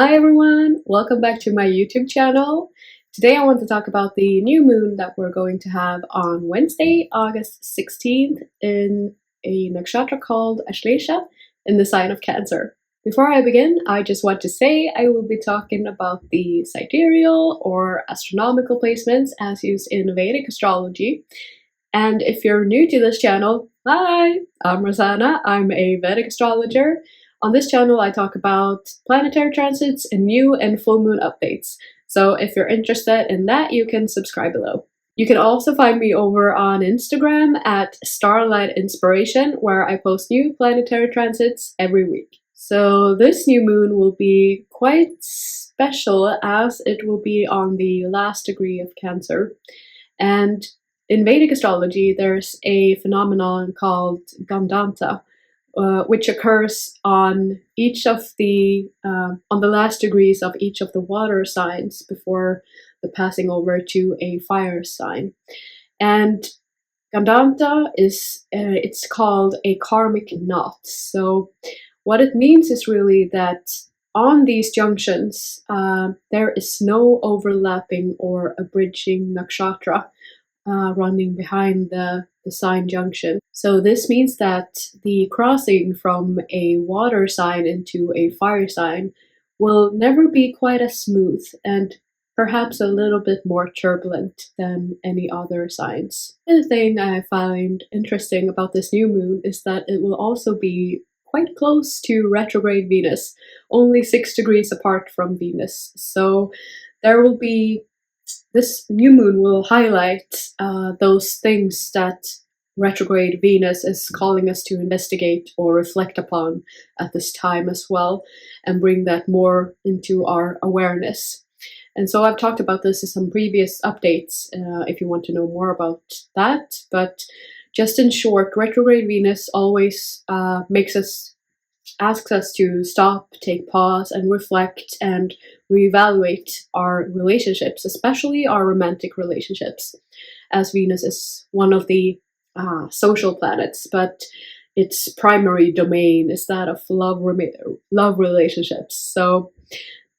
Hi everyone, welcome back to my YouTube channel. Today I want to talk about the new moon that we're going to have on Wednesday, August 16th in a nakshatra called Ashlesha in the sign of Cancer. Before I begin, I just want to say I will be talking about the sidereal or astronomical placements as used in Vedic astrology. And if you're new to this channel, hi, I'm RoseAnna, I'm a Vedic astrologer. On this channel, I talk about planetary transits and new and full moon updates. So if you're interested in that, you can subscribe below. You can also find me over on Instagram at Starlight Inspiration, where I post new planetary transits every week. So this new moon will be quite special as it will be on the last degree of Cancer. And in Vedic astrology, there's a phenomenon called Gandanta, which occurs on each of the last degrees of each of the water signs before the passing over to a fire sign. And Gandanta is it's called a karmic knot. So what it means is really that on these junctions there is no overlapping or abridging nakshatra running behind the sign junction. So this means that the crossing from a water sign into a fire sign will never be quite as smooth and perhaps a little bit more turbulent than any other signs. The thing I find interesting about this new moon is that it will also be quite close to retrograde Venus, only 6 degrees apart from Venus. So there will be this new moon will highlight those things that retrograde Venus is calling us to investigate or reflect upon at this time as well, and bring that more into our awareness. And so I've talked about this in some previous updates if you want to know more about that. But just in short, retrograde Venus always asks us to stop, take pause, and reflect and reevaluate our relationships, especially our romantic relationships, as Venus is one of the social planets, but its primary domain is that of love relationships. So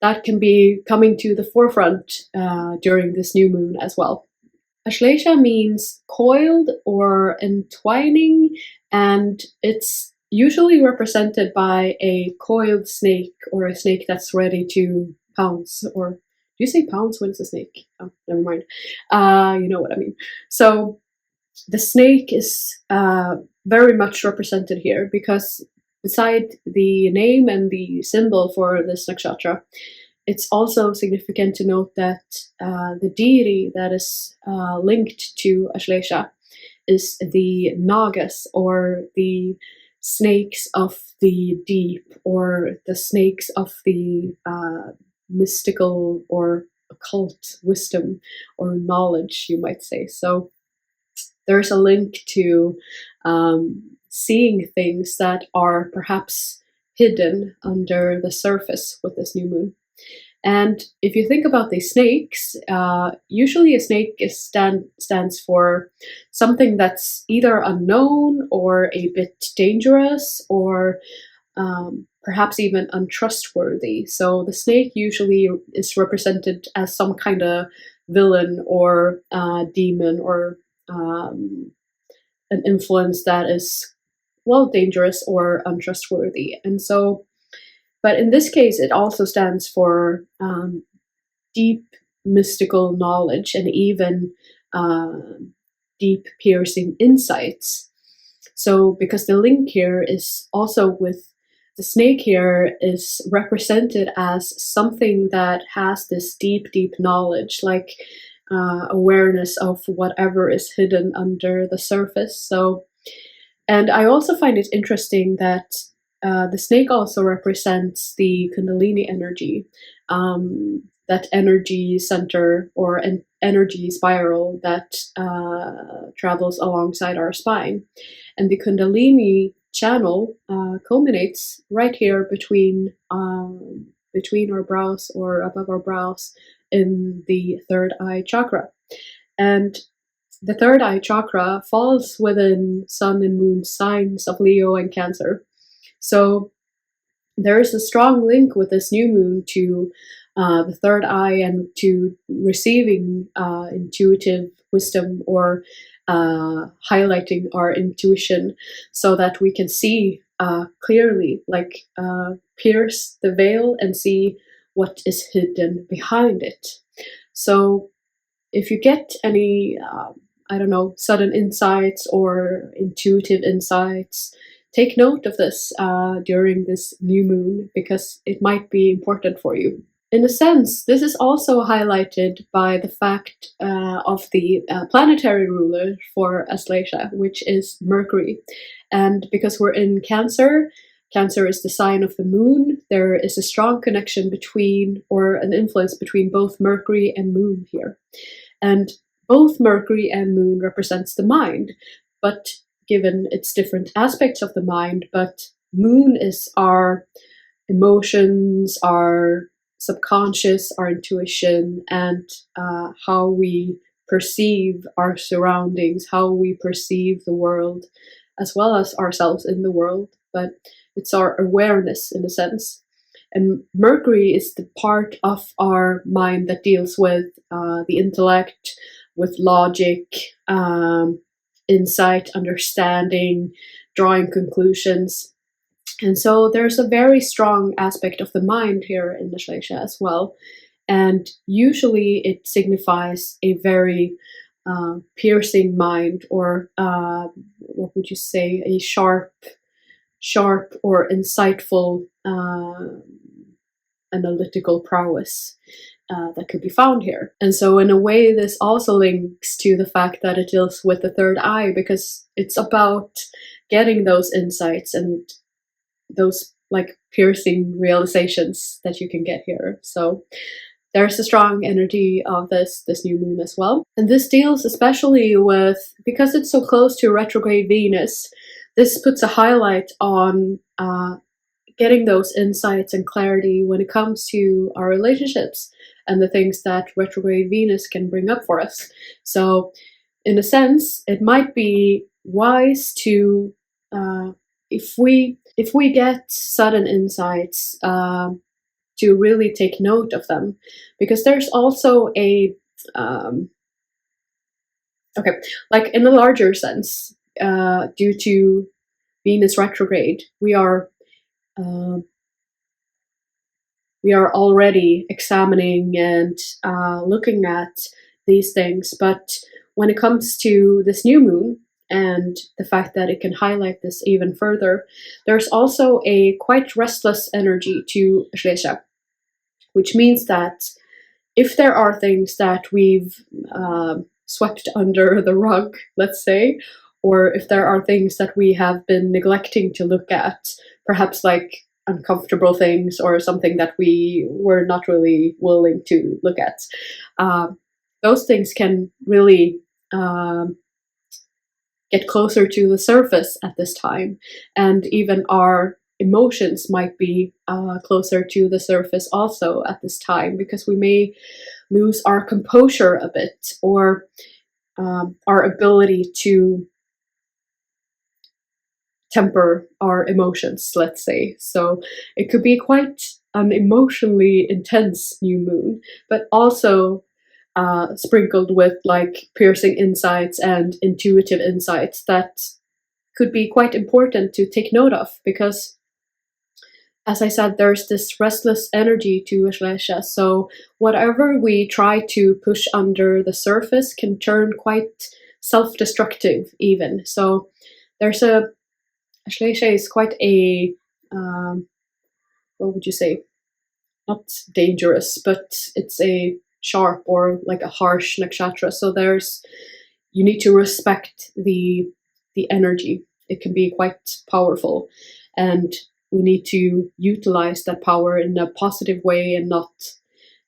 that can be coming to the forefront during this new moon as well. Ashlesha means coiled or entwining, and it's usually represented by a coiled snake or a snake that's ready to pounce. Or do you say pounce when it's a snake? Oh, never mind. You know what I mean. So the snake is very much represented here because beside the name and the symbol for this nakshatra, it's also significant to note that the deity that is linked to Ashlesha is the Nagas, or the snakes of the deep, or the snakes of the mystical or occult wisdom or knowledge, you might say. So there's a link to seeing things that are perhaps hidden under the surface with this new moon. And if you think about these snakes, usually a snake stands for something that's either unknown or a bit dangerous, or perhaps even untrustworthy. So the snake usually is represented as some kind of villain or demon, or an influence that is, well, dangerous or untrustworthy. And so, but in this case, it also stands for deep mystical knowledge and even deep piercing insights. So because the link here is also with the snake here is represented as something that has this deep knowledge, like awareness of whatever is hidden under the surface. So, and I also find it interesting that the snake also represents the Kundalini energy, that energy center or an energy spiral that travels alongside our spine. And the Kundalini channel culminates right here between our brows, or above our brows, in the third eye chakra. And the third eye chakra falls within Sun and Moon signs of Leo and Cancer. So there is a strong link with this new moon to the third eye and to receiving intuitive wisdom, or highlighting our intuition so that we can see clearly, like pierce the veil and see what is hidden behind it. So if you get any, I don't know, sudden insights or intuitive insights, take note of this during this new moon, because it might be important for you. In a sense, this is also highlighted by the fact of the planetary ruler for Ashlesha, which is Mercury. And because we're in Cancer, Cancer is the sign of the moon, there is a strong connection between, or an influence between, both Mercury and Moon here. And both Mercury and Moon represents the mind, but given its different aspects of the mind, but Moon is our emotions, our subconscious, our intuition, and how we perceive our surroundings, how we perceive the world, as well as ourselves in the world. But it's our awareness, in a sense. And Mercury is the part of our mind that deals with the intellect, with logic, insight, understanding, drawing conclusions. And so there's a very strong aspect of the mind here in the Ashlesha as well. And usually it signifies a very piercing mind, or what would you say, a sharp or insightful analytical prowess that could be found here. And so in a way, this also links to the fact that it deals with the third eye, because it's about getting those insights and those like piercing realizations that you can get here. So there's a strong energy of this new moon as well. And this deals especially with, because it's so close to retrograde Venus, this puts a highlight on getting those insights and clarity when it comes to our relationships and the things that retrograde Venus can bring up for us. So in a sense, it might be wise to, if we get sudden insights, to really take note of them, because there's also a, okay, like in a larger sense, due to Venus retrograde, we are already examining and looking at these things. But when it comes to this new moon and the fact that it can highlight this even further, there's also a quite restless energy to Ashlesha, which means that if there are things that we've swept under the rug, let's say, or if there are things that we have been neglecting to look at, perhaps like uncomfortable things or something that we were not really willing to look at, those things can really get closer to the surface at this time. And even our emotions might be closer to the surface also at this time, because we may lose our composure a bit, or our ability to temper our emotions, let's say. So it could be quite an emotionally intense new moon, but also sprinkled with like piercing insights and intuitive insights that could be quite important to take note of, because as I said, there's this restless energy to Ashlesha. So whatever we try to push under the surface can turn quite self-destructive even. So there's a, Ashlesha is quite a, what would you say? Not dangerous, but it's a sharp or like a harsh nakshatra. So there's, you need to respect the energy. It can be quite powerful, and we need to utilize that power in a positive way and not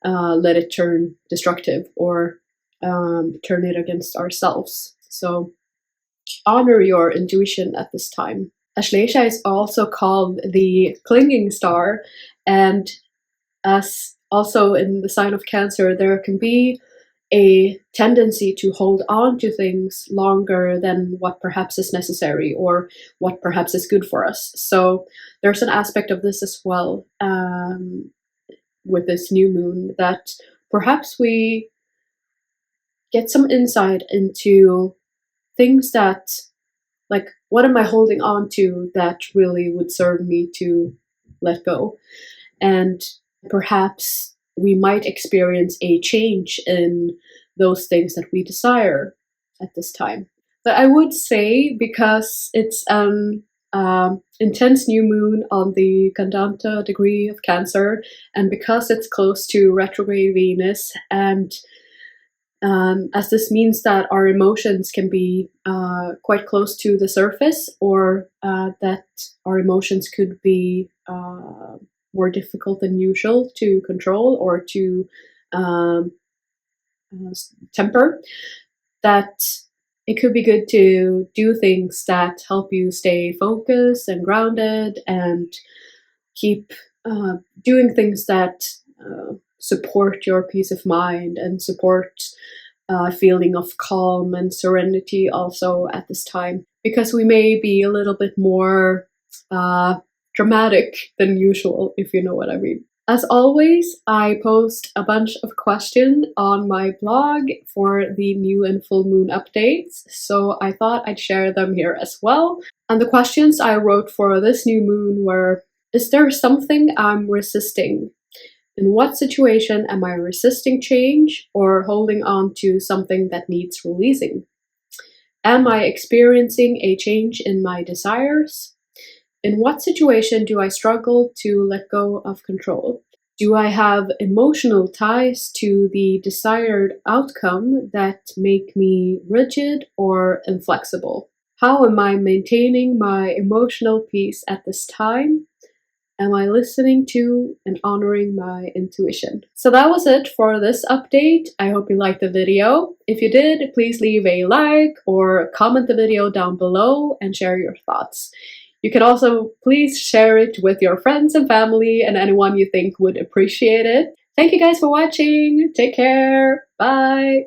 let it turn destructive or turn it against ourselves. So honor your intuition at this time. Ashlesha is also called the clinging star, and as also in the sign of Cancer, there can be a tendency to hold on to things longer than what perhaps is necessary or what perhaps is good for us. So there's an aspect of this as well with this new moon, that perhaps we get some insight into things that, like, what am I holding on to that really would serve me to let go? And perhaps we might experience a change in those things that we desire at this time. But I would say, because it's an intense new moon on the Gandanta degree of Cancer, and because it's close to retrograde Venus, and as this means that our emotions can be quite close to the surface, or that our emotions could be more difficult than usual to control or to temper, that it could be good to do things that help you stay focused and grounded, and keep doing things that support your peace of mind and support a feeling of calm and serenity also at this time, because we may be a little bit more dramatic than usual, if you know what I mean. As always, I post a bunch of questions on my blog for the new and full moon updates, so I thought I'd share them here as well. And the questions I wrote for this new moon were: is there something I'm resisting? In what situation am I resisting change or holding on to something that needs releasing? Am I experiencing a change in my desires? In what situation do I struggle to let go of control? Do I have emotional ties to the desired outcome that make me rigid or inflexible? How am I maintaining my emotional peace at this time? Am I listening to and honoring my intuition? So that was it for this update. I hope you liked the video. If you did, please leave a like or comment the video down below and share your thoughts. You can also please share it with your friends and family and anyone you think would appreciate it. Thank you guys for watching. Take care. Bye.